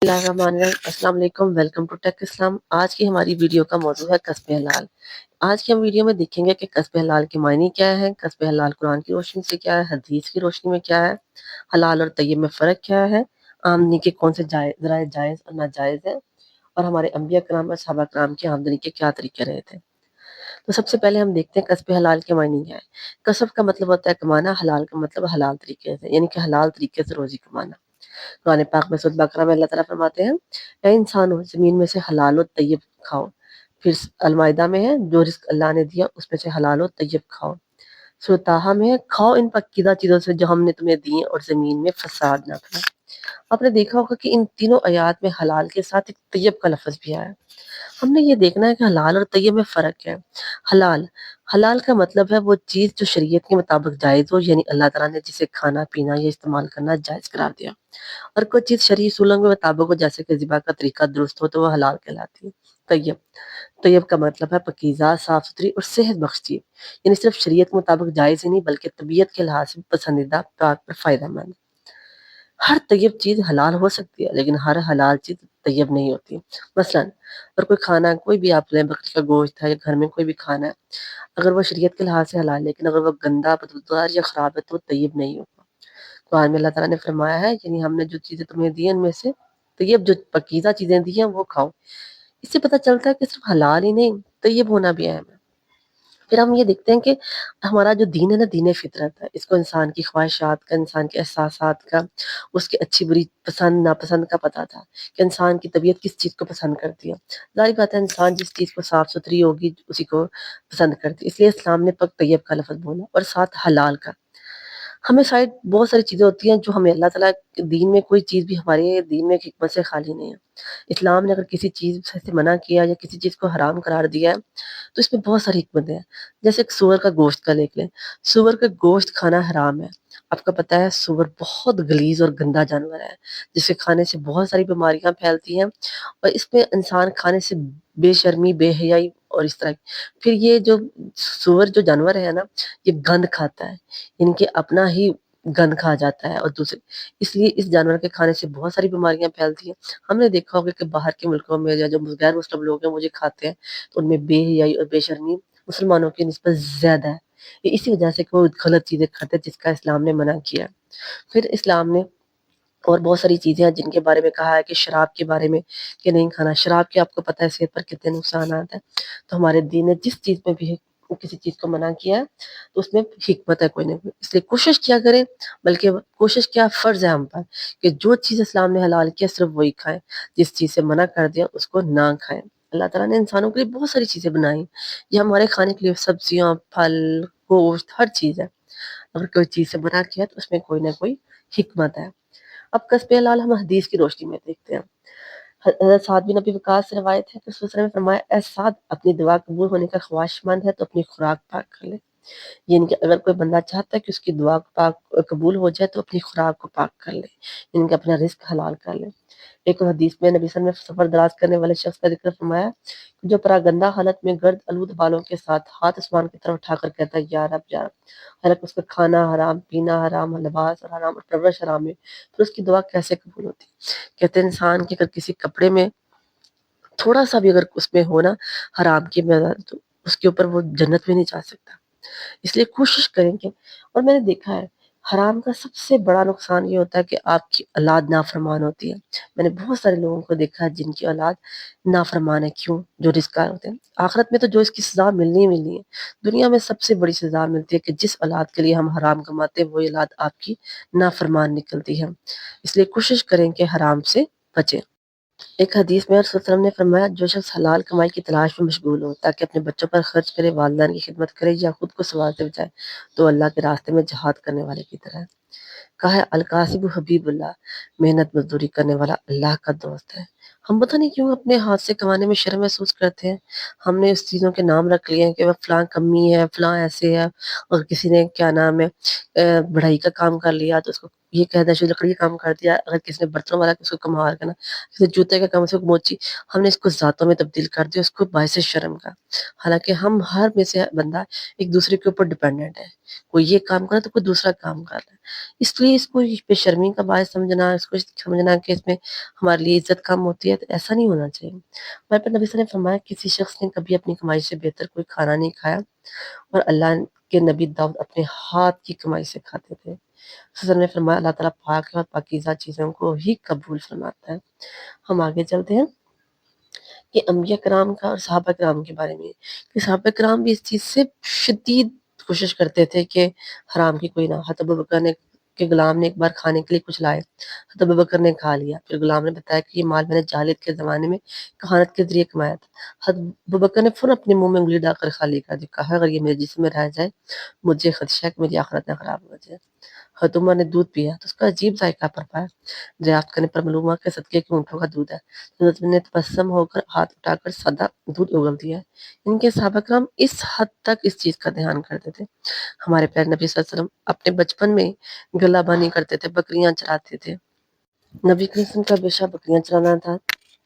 اللہ الرحمن الرحیم، السلام علیکم، ویلکم ٹو ٹیک اسلام۔ آج کی ہماری ویڈیو کا موضوع ہے کسب حلال۔ آج کی ہم ویڈیو میں دیکھیں گے کہ کسب حلال کے معنی کیا ہے، کسب حلال قرآن کی روشنی سے کیا ہے، حدیث کی روشنی میں کیا ہے، حلال اور طیب میں فرق کیا ہے، آمدنی کے کون سے ذرائع جائز اور ناجائز ہیں، اور ہمارے انبیاء کرام اور صحابہ کرام کی آمدنی کے کیا طریقے رہے تھے۔ تو سب سے پہلے ہم دیکھتے ہیں کسب حلال کے معنی کیا ہے۔ کسب کا مطلب ہوتا ہے کمانا، حلال کا مطلب حلال طریقے سے، یعنی کہ حلال طریقے سے روزی کمانا۔ قرآن پاک میں سورۃ بقرہ میں اللہ تعالیٰ فرماتے ہیں، اے انسانو، زمین میں سے حلال و طیب کھاؤ۔ پھر المائدہ میں ہے، جو رزق اللہ نے دیا اس میں سے حلال و طیب کھاؤ۔ سورۃ طٰہٰ میں ہے، کھاؤ ان پاکیزہ چیزوں سے جو ہم نے تمہیں دی اور زمین میں فساد نہ کرو۔ آپ نے دیکھا ہوگا کہ ان تینوں آیات میں حلال کے ساتھ ایک طیب کا لفظ بھی آیا ہے۔ ہم نے یہ دیکھنا ہے کہ حلال اور طیب میں فرق ہے۔ حلال کا مطلب ہے وہ چیز جو شریعت کے مطابق جائز ہو، یعنی اللہ تعالیٰ نے جسے کھانا پینا یا استعمال کرنا جائز قرار دیا، اور کوئی چیز شرعی اصولوں کے مطابق ہو، جیسے کہ ذبح کا طریقہ درست ہو تو وہ حلال کہلاتی ہے۔ طیب کا مطلب ہے پاکیزہ، صاف ستھری اور صحت بخش چیز، یعنی صرف شریعت کے مطابق جائز ہی نہیں بلکہ طبیعت کے لحاظ سے پسندیدہ، پاک اور فائدہ مند۔ ہر طیب چیز حلال ہو سکتی ہے لیکن ہر حلال چیز طیب نہیں ہوتی۔ مثلا اگر کوئی کھانا، کوئی بھی آپ لیں، بکری کا گوشت ہے یا گھر میں کوئی بھی کھانا ہے، اگر وہ شریعت کے لحاظ سے حلال ہے لیکن اگر وہ گندا، بدبودار یا خراب ہے تو وہ طیب نہیں ہوگا۔ قرآن میں اللہ تعالیٰ نے فرمایا ہے، یعنی ہم نے جو چیزیں تمہیں دی ہیں ان میں سے طیب، جو پاکیزہ چیزیں دی ہیں وہ کھاؤ۔ اس سے پتہ چلتا ہے کہ صرف حلال ہی نہیں، طیب ہونا بھی اہم ہے۔ پھر ہم یہ دیکھتے ہیں کہ ہمارا جو دین ہے نا، دین فطرت ہے، اس کو انسان کی خواہشات کا، انسان کے احساسات کا، اس کے اچھی بری پسند ناپسند کا پتہ تھا کہ انسان کی طبیعت کس چیز کو پسند کرتی ہے۔ ظاہر بات ہے انسان جس چیز کو صاف ستھری ہوگی اسی کو پسند کرتی ہے، اس لیے اسلام نے پاک طیب کا لفظ بولا اور ساتھ حلال کا۔ ہمیں شاید بہت ساری چیزیں ہوتی ہیں جو ہمیں اللہ تعالیٰ کے دین میں، کوئی چیز بھی ہمارے دین میں ایک حکمت سے خالی نہیں ہے۔ اسلام نے اگر کسی چیز سے منع کیا یا کسی چیز کو حرام قرار دیا ہے تو اس میں بہت ساری حکمتیں ہیں۔ جیسے ایک سور کا گوشت کا دیکھ لیں، سور کا گوشت کھانا حرام ہے۔ آپ کو پتہ ہے سور بہت غلیظ اور گندا جانور ہے جسے کھانے سے بہت ساری بیماریاں پھیلتی ہیں، اور اس میں انسان کھانے سے بے شرمی، بے حیائی اور اس طرح پھر یہ جو سور جو جانور ہے نا، یہ گند کھاتا ہے، یعنی کہ اپنا ہی گند کھا جاتا ہے، اور دوسرے اس لیے اس جانور کے کھانے سے بہت ساری بیماریاں پھیلتی ہیں۔ ہم نے دیکھا ہوگا کہ باہر کے ملکوں میں یا جو غیر مسلم لوگ ہیں وہ یہ کھاتے ہیں تو ان میں بے حیائی اور بے شرمی مسلمانوں کی نسبت زیادہ ہے۔ یہ اسی وجہ سے کہ وہ غلط چیزیں کھاتے ہیں جس کا اسلام نے منع کیا ہے۔ پھر اسلام نے اور بہت ساری چیزیں ہیں جن کے بارے میں کہا ہے کہ شراب کے بارے میں کہ نہیں کھانا۔ شراب کے آپ کو پتہ ہے صحت پر کتنے نقصانات ہیں، تو ہمارے دین نے جس چیز میں بھی کسی چیز کو منع کیا ہے تو اس میں حکمت ہے کوئی نہ کوئی، اس لیے کوشش کیا کریں، بلکہ کوشش کیا فرض ہے ہم پر کہ جو چیز اسلام نے حلال کیا صرف وہی کھائیں، جس چیز سے منع کر دیا اس کو نہ کھائیں۔ اللہ تعالیٰ نے انسانوں کے لیے بہت ساری چیزیں بنائی، یہ ہمارے کھانے کے لیے سبزیاں، پھل، گوشت، ہر چیز ہے۔ اگر کوئی چیز سے منع کیا تو اس میں کوئی نہ کوئی حکمت ہے۔ اب کسب حلال ہم حدیث کی روشنی میں دیکھتے ہیں۔ حضرت سعد بن ابی وقاص سے روایت ہے کہ رسول صلی اللہ علیہ وسلم نے فرمایا، اے سعد، اپنی دعا قبول ہونے کا خواہش مند ہے تو اپنی خوراک پاک کر لے، یعنی کہ اگر کوئی بندہ چاہتا ہے کہ اس کی دعا پاک قبول ہو جائے تو اپنی خوراک کو پاک کر لے، یعنی کہ اپنا رزق حلال کر لے۔ ایک اور حدیث میں نبی صلی اللہ علیہ وسلم نے سفر دراز کرنے والے شخص کا ذکر فرمایا جو پراگندہ حالت میں گرد آلود بالوں کے ساتھ ہاتھ آسمان کی طرف اٹھا کر کہتا ہے، یا رب یا رب، حالانکہ اس کا کھانا حرام، پینا حرام، لباس حرام اور پرورش حرام ہے، پھر اس کی دعا کیسے قبول ہوتی؟ کہتے ہیں انسان کے اگر کسی کپڑے میں تھوڑا سا بھی اگر اس میں ہونا حرام کی مقدار تو اس کے اوپر وہ جنت میں نہیں جا سکتا۔ اس لیے کوشش کریں کہ، اور میں نے دیکھا ہے حرام کا سب سے بڑا نقصان یہ ہوتا ہے کہ آپ کی اولاد نافرمان ہوتی ہے۔ میں نے بہت سارے لوگوں کو دیکھا ہے جن کی اولاد نافرمان ہے، کیوں؟ جو رزقار ہوتے ہیں۔ آخرت میں تو جو اس کی سزا ملنی ہی ملنی ہے، دنیا میں سب سے بڑی سزا ملتی ہے کہ جس اولاد کے لیے ہم حرام کماتے ہیں وہی اولاد آپ کی نافرمان نکلتی ہے۔ اس لیے کوشش کریں کہ حرام سے بچیں۔ ایک حدیث میں رسول صلی اللہ علیہ وسلم نے فرمایا، جو شخص حلال کمائی کی تلاش میں مشغول ہو تاکہ اپنے بچوں پر خرچ کرے، والدین کی خدمت کرے یا خود کو سوال سے بچائے، تو اللہ کے راستے میں جہاد کرنے والے کی طرح ہے۔ کہا ہے القاسب حبیب اللہ، محنت مزدوری کرنے والا اللہ کا دوست ہے۔ ہم پتہ نہیں کیوں اپنے ہاتھ سے کمانے میں شرم محسوس کرتے ہیں۔ ہم نے اس چیزوں کے نام رکھ لیے ہیں کہ وہ فلاں کمی ہے، فلاں ایسے ہے، اور کسی نے کیا نام ہے بڑھائی کا کام کر لیا تو اس کو یہ کہہ دیں لکڑی کا کام کر دیا، اگر کسی نے برتنوں والا اس کو کمار کرنا، کسی نے جوتے کا کام اس کو موچی، ہم نے اس کو ذاتوں میں تبدیل کر دیا، اس کو باعث شرم کا۔ حالانکہ ہم ہر میں سے بندہ ایک دوسرے کے اوپر ڈیپینڈنٹ ہے، کوئی یہ کام کرا تو کوئی دوسرا کام کر رہا ہے، اس لیے اس کو بے شرمی کا باعث سمجھنا، اس کو سمجھنا کہ اس میں ہمارے لیے عزت کم ہوتی ہے، تو ایسا نہیں ہونا چاہیے۔ ہمارے پیارے نبی صلی اللہ علیہ وسلم نے فرمایا کسی شخص نے کبھی اپنی کمائی سے بہتر کوئی کھانا نہیں کھایا، اور اللہ کے نبی داؤد اپنے ہاتھ کی کمائی سے کھاتے تھے۔ حضرت نے فرمایا اللہ تعالیٰ پاک ہے اور پاکیزہ چیزوں کو ہی قبول فرماتا ہے۔ ہم آگے چلتے ہیں کہ انبیاء کرام کا اور صحابہ کرام کے بارے میں، کہ صحابہ کرام بھی اس چیز سے شدید کوشش کرتے تھے کہ حرام کی کوئی نہ۔ حضرت ابوبکر نے کہ غلام نے ایک بار کھانے کے لیے کچھ لائے، حضرت ابوبکر نے کھا لیا، پھر غلام نے بتایا کہ یہ مال میں نے جاہلیت کے زمانے میں کہانت کے ذریعے کمایا تھا۔ حضرت ابوبکر نے فوراً اپنے منہ میں انگلی ڈال کر خالی کر دی، کہا اگر یہ میرے جسم میں رہ جائے مجھے خدشہ ہے کہ میری آخرت نہ خراب ہو جائے۔ حضرت عمر نے دودھ پیا تو اس کا عجیب ذائقہ پر پایا، دریافت کرنے پر معلوم ہوا کہ صدقے کے اونٹوں کا دودھ ہے۔ حضرت نے تبسم ہو کر ہاتھ اٹھا کر سادہ دودھ اگل دیا ہے۔ ان کے صحابہ کرام اس حد تک اس چیز کا دھیان کرتے تھے۔ ہمارے پیارے نبی صلی اللہ علیہ وسلم اپنے بچپن میں گلہ بانی کرتے تھے، بکریاں چراتے تھے۔ نبی کریم صلی اللہ علیہ وسلم کا پیشہ بکریاں چرانا تھا،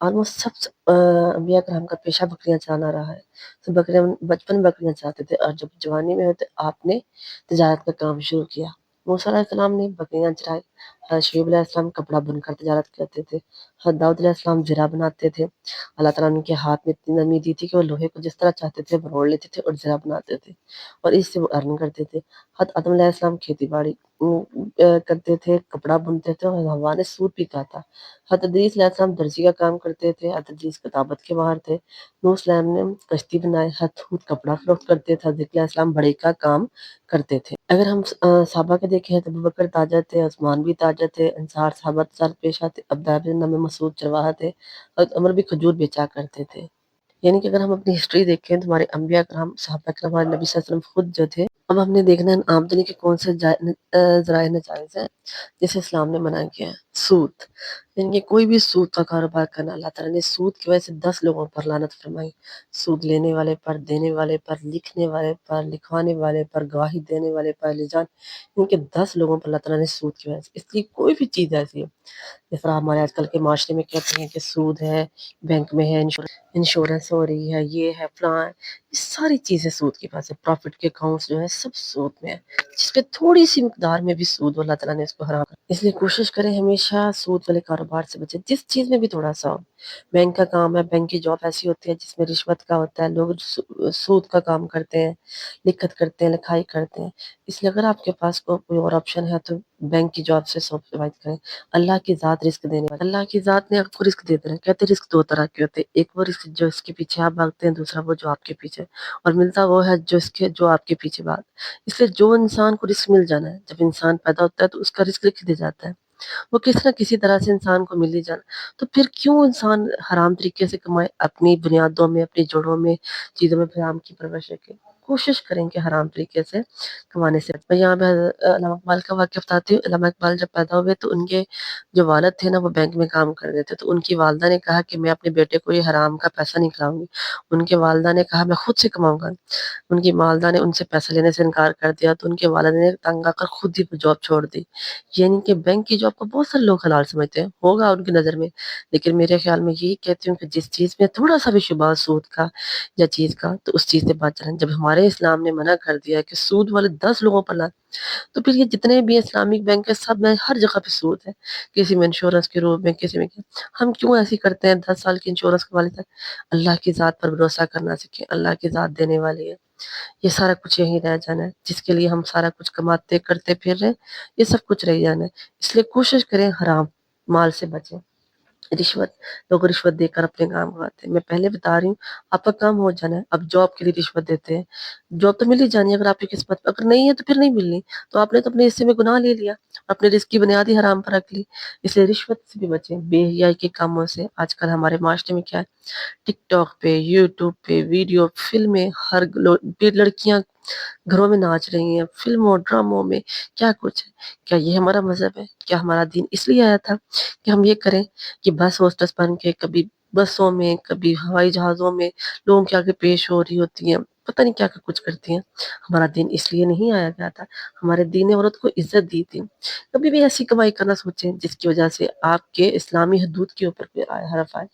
اور وہ سب انبیاء کرام کا پیشہ بکریاں چرانا رہا ہے۔ تو بچپن میں بکریاں چراتے تھے، اور جب جوانی میں ہوتے آپ نے تجارت کا کام شروع کیا۔ موسیٰ علیہ السلام نے بکریاں چرائی، حضرت شعیب علیہ السلام کپڑا بن کر تجارت کرتے تھے، حضرت داؤد علیہ السلام زرہ بناتے تھے۔ اللہ تعالیٰ نے ان کے ہاتھ میں اتنی نرمی دی تھی کہ وہ لوہے کو جس طرح چاہتے تھے بروڑ لیتے تھے اور زرہ بناتے تھے، اور اس سے وہ ارن کرتے تھے۔ حضرت آدم علیہ السلام کھیتی باڑی کرتے تھے، کپڑا بنتے تھے، اور ہوا نے سوت بھی کہا تھا۔ حضرت ادریس علیہ السلام درزی کا کام کرتے تھے، حضرت ادریس کتابت کے ماہر تھے۔ نوح علیہ السلام نے کشتی بنائے، حضرت ہود کپڑا فروخت کرتے تھے، حضرت علیہ السلام بڑے کا کام کرتے تھے۔ اگر ہم صحابہ کے دیکھیں تو ابوبکر تاجر تھے، عثمان بھی تاجر تھے، انصار صحابہ تجارت پیشہ تھے، عبداللہ بن عمرو بن مسعود چرواہا تھے، حضرت عمر بھی کھجور بیچا کرتے تھے۔ یعنی کہ اگر ہم اپنی ہسٹری دیکھیں تو ہمارے انبیاء کرام، صحابہ کرام، ہمارے نبی صلی اللہ علیہ وسلم خود جو تھے، اب ہم نے دیکھنا ہے آمدنی کے کون سے ذرائع ناجائز ہیں جسے اسلام نے منع کیا ہے۔ سود، یعنی کہ کوئی بھی سود کا کاروبار کرنا، اللہ تعالیٰ نے سود کی وجہ سے 10 لوگوں پر لعنت فرمائی۔ سود لینے والے پر، دینے والے پر، لکھنے والے پر، لکھوانے والے پر، گواہی دینے والے پر، لجان، یعنی کہ 10 لوگوں پر اللہ تعالیٰ نے سود کی وجہ سے۔ اس لیے کوئی بھی چیز ایسی ہے جس طرح ہمارے آج کل کے معاشرے میں کہتے ہیں کہ سود ہے، بینک میں ہے، انشورنس ہو رہی ہے، یہ ہے، فلاں ہے، یہ ساری چیزیں سود کی بات ہے۔ پروفٹ کے اکاؤنٹس جو ہے سب سود میں ہے، جس پہ تھوڑی سی مقدار میں بھی سود ہو اللہ تعالیٰ نے اس کو حرام کر، اس لیے کوشش کریں ہمیشہ سود والے کاروبار سے بچیں، جس چیز میں بھی تھوڑا سا ہو۔ بینک کا کام ہے، بینک کی جاب ایسی ہوتی ہے جس میں رشوت کا ہوتا ہے، لوگ سود کا کام کرتے ہیں، لکھت کرتے ہیں، لکھائی کرتے ہیں۔ اس لیے اگر آپ کے پاس کوئی اور آپشن ہے تو بینک کی جاب سے سوائد کریں۔ اللہ کی ذات رزق دینے والی، اللہ کی ذات نے آپ کو رزق دے دینا۔ کہتے ہیں رزق دو طرح کے ہوتے ہیں، ایک وہ رزق جو اس کے پیچھے آپ بھاگتے ہیں، دوسرا وہ جو آپ کے پیچھے، اور ملتا وہ ہے جو آپ کے پیچھے بھاگ۔ اس لیے جو انسان کو رزق مل جانا ہے، جب انسان پیدا ہوتا ہے تو اس کا رزق لکھ دیا جاتا ہے، وہ کسی نہ کسی طرح سے انسان کو مل ہی جانا، تو پھر کیوں انسان حرام طریقے سے کمائے، اپنی بنیادوں میں، اپنی جڑوں میں، چیزوں میں حرام کی پرورش رکھے۔ کوشش کریں کہ حرام طریقے سے کمانے سے۔ میں یہاں پہ علامہ اقبال کا واقعہ بتاتی ہوں۔ علامہ اقبال جب پیدا ہوئے تو ان کے جو والد تھے نا وہ بینک میں کام کرتے تھے، تو ان کی والدہ نے کہا کہ میں اپنے بیٹے کو یہ حرام کا پیسہ نہیں کھلاؤں گی۔ ان کے والدہ نے کہا میں خود سے کماؤں گا۔ ان کی والدہ نے ان سے پیسہ لینے سے انکار کر دیا، تو ان کے والد نے تنگ آ کر خود ہی جاب چھوڑ دی۔ یعنی کہ بینک کی جاب کو بہت سارے لوگ حلال سمجھتے ہیں، ہوگا ان کی نظر میں، لیکن میرے خیال میں یہی کہتی ہوں کہ جس چیز میں تھوڑا سا بھی شبہ سود کا یا چیز کا، تو اس چیز سے بچ جائیں۔ جب ہمارے اسلام نے منع کر دیا کہ سود والے 10 لوگوں پر تو پھر یہ جتنے بھی اسلامک بینک ہے سب میں ہر جگہ پہ سود ہے، کسی میں انشورنس کے روپ میں، کسی میں کیا۔ ہم کیوں ایسی کرتے ہیں 10 سال کی انشورنس کے والے تک؟ اللہ کی ذات پر بھروسہ کرنا سیکھیں، اللہ کی ذات دینے والی ہے۔ یہ سارا کچھ یہیں رہ جانا ہے، جس کے لیے ہم سارا کچھ کماتے کرتے پھر رہے ہیں، یہ سب کچھ رہ جانا ہے۔ اس لیے کوشش کریں حرام مال سے بچیں۔ رشوت، لوگ رشوت دے کر اپنے کام کرواتے ہیں۔ میں پہلے بتا رہی ہوں آپ کا کام ہو جانا ہے، اب جاب کے لیے رشوت دیتے ہیں، جاب تو مل ہی جانی ہے اگر آپ کی قسمت، اگر نہیں ہے تو پھر نہیں ملنی، تو آپ نے تو اپنے حصے میں گناہ لے لیا، اپنے رزق کی بنیاد ہی حرام پر رکھ لی۔ اس لیے رشوت سے بھی بچیں، بے حیائی کے کاموں سے۔ آج کل ہمارے معاشرے میں کیا ہے، ٹک ٹاک پہ، یوٹیوب پہ ویڈیو، فلمیں، ہر لڑکیاں گھروں میں ناچ رہی ہیں، فلموں ڈراموں میں کیا کچھ ہے۔ کیا یہ ہمارا مذہب ہے؟ کیا ہمارا دین اس لیے آیا تھا کہ ہم یہ کریں کہ بس ہوسٹس بن کے کبھی بسوں میں، کبھی ہوائی جہازوں میں لوگوں کے آگے پیش ہو رہی ہوتی ہیں، پتہ نہیں کیا کیا کچھ کرتی ہیں۔ ہمارا دین اس لیے نہیں آیا گیا تھا، ہمارے دین نے عورت کو عزت دی تھی۔ کبھی بھی ایسی کمائی کرنا سوچیں جس کی وجہ سے آپ کے اسلامی حدود کے اوپر کوئی حرف آئے۔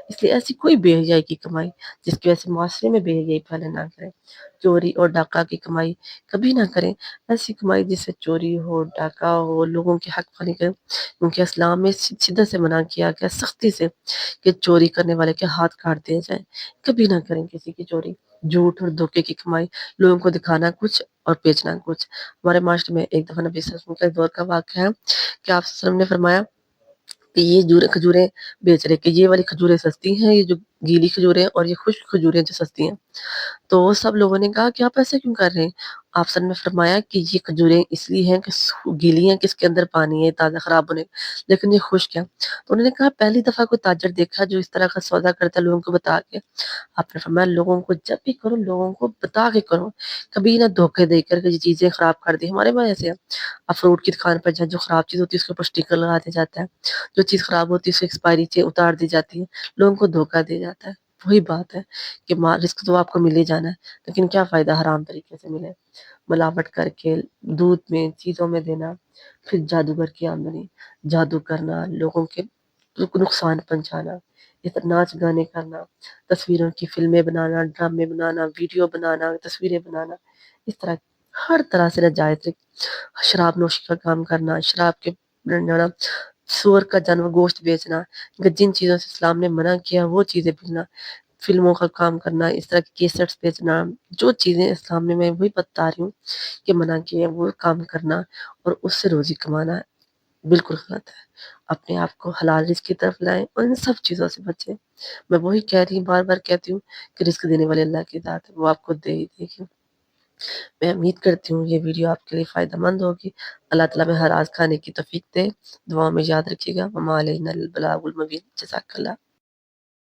اس لیے ایسی کوئی بے حیائی کی کمائی جس کی وجہ سے معاشرے میں بے حیائی پھیلے نہ کریں۔ چوری اور ڈاکہ کی کمائی کبھی نہ کریں۔ ایسی کمائی جس سے چوری ہو، ڈاکہ ہو، لوگوں کے حق پانی کریں، کیونکہ اسلام میں شدت سے منع کیا گیا، سختی سے، کہ چوری کرنے والے کے ہاتھ کاٹ دیے جائیں۔ کبھی نہ کریں کسی کی چوری۔ جھوٹ اور دھوکے کی کمائی، لوگوں کو دکھانا کچھ اور بیچنا کچھ۔ ہمارے معاشرے میں ایک دفعہ نبی صلی اللہ علیہ وسلم کا دور کا واقعہ ہے کہ آپ صلی اللہ علیہ وسلم نے فرمایا کہ یہ کھجوریں بیچ رہے کہ یہ والی کھجوریں سستی ہیں، یہ جو گیلی کھجوریں اور یہ خشک کھجوریں جو سستی ہیں۔ تو سب لوگوں نے کہا کہ آپ ایسے کیوں کر رہے ہیں؟ آپ سب نے فرمایا کہ یہ کھجوریں اس لیے ہیں کہ گیلی ہیں کہ اس کے اندر پانی ہے تازہ خراب ہونے، لیکن یہ خشک ہے۔ تو انہوں نے کہا پہلی دفعہ کوئی تاجر دیکھا جو اس طرح کا سودا کرتا ہے لوگوں کو بتا کے؟ آپ نے فرمایا لوگوں کو جب بھی کرو لوگوں کو بتا کے کرو، کبھی نہ دھوکے دے کر کے یہ چیزیں خراب کر دی۔ ہمارے وہاں ایسے ہے، آپ فروٹ کی دکان پر جائیں، جو خراب چیز ہوتی ہے اس کے اوپر اسٹیکر لگا دیا جاتا ہے، جو چیز خراب ہوتی ہے اس کی ایکسپائری اتار دی جاتی ہے، لوگوں کو دھوکہ دیا جاتا ہے۔ وہی بات ہے کہ رزق تو آپ کو مل ہی جانا ہے، لیکن کیا فائدہ حرام طریقے سے ملے، ملاوٹ کر کے دودھ میں چیزوں میں دینا، پھر جادوگر کی آمدنی، جادو کرنا، لوگوں کے نقصان پہنچانا، اس طرح ناچ گانے کرنا، تصویروں کی فلمیں بنانا، ڈرامے بنانا، ویڈیو بنانا، تصویریں بنانا، اس طرح ہر طرح سے ناجائز شراب نوشی کا کام کرنا، شراب کے سور کا جانور گوشت بیچنا، جن چیزوں سے اسلام نے منع کیا وہ چیزیں بیچنا، فلموں کا کام کرنا، اس طرح کی کیسٹس بیچنا، جو چیزیں اسلام میں وہی بتا رہی ہوں کہ منع کیے وہ کام کرنا اور اس سے روزی کمانا بالکل غلط ہے۔ اپنے آپ کو حلال رزق کی طرف لائیں اور ان سب چیزوں سے بچیں۔ میں وہی کہہ رہی ہوں، بار بار کہتی ہوں کہ رزق دینے والے اللہ کی ذات ہے، وہ آپ کو دے ہی دے گی۔ میں امید کرتی ہوں یہ ویڈیو آپ کے لیے فائدہ مند ہوگی۔ اللہ تعالیٰ میں ہر راز کھانے کی توفیق دے۔ دعاؤں میں یاد رکھیے گا۔ وما علینا البلاغ المبین۔ جزاک اللہ۔